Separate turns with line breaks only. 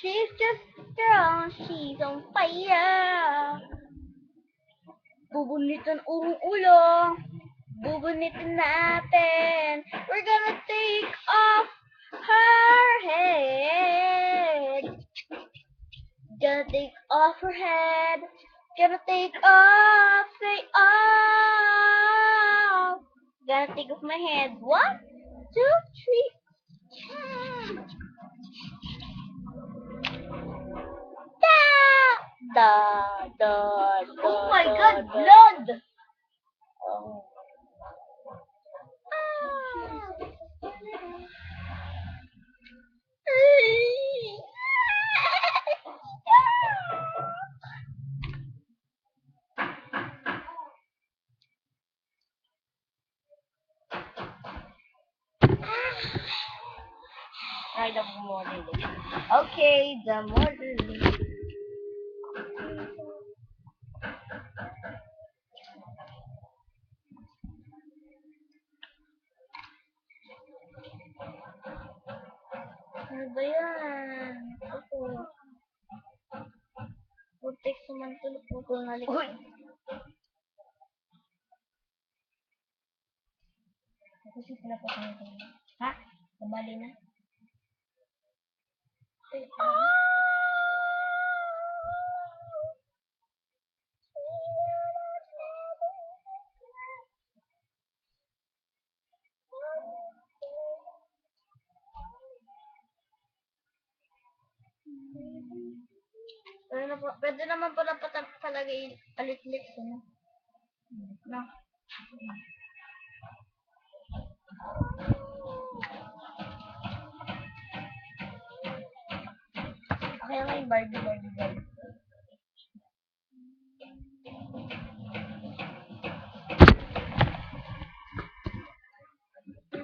She's just strong, she's on fire. Bubunitin ang ulo. Bubunitin natin. We're gonna take off her head. Gonna take off her head. Gonna take off, say off. Gonna take off my head. 1, 2, 3. Da, da, da,
Oh my
da,
God,
da.
blood!
Oh.
Try the model.
Okay, the model. Ano ba yan? Ako. Putik naman putol na likod.
Uy! Kasi sila po kami. Ha? Nabali na?
Pwede naman pala palagay alitlik. Ano? No.
Kaya nga yung Barbie.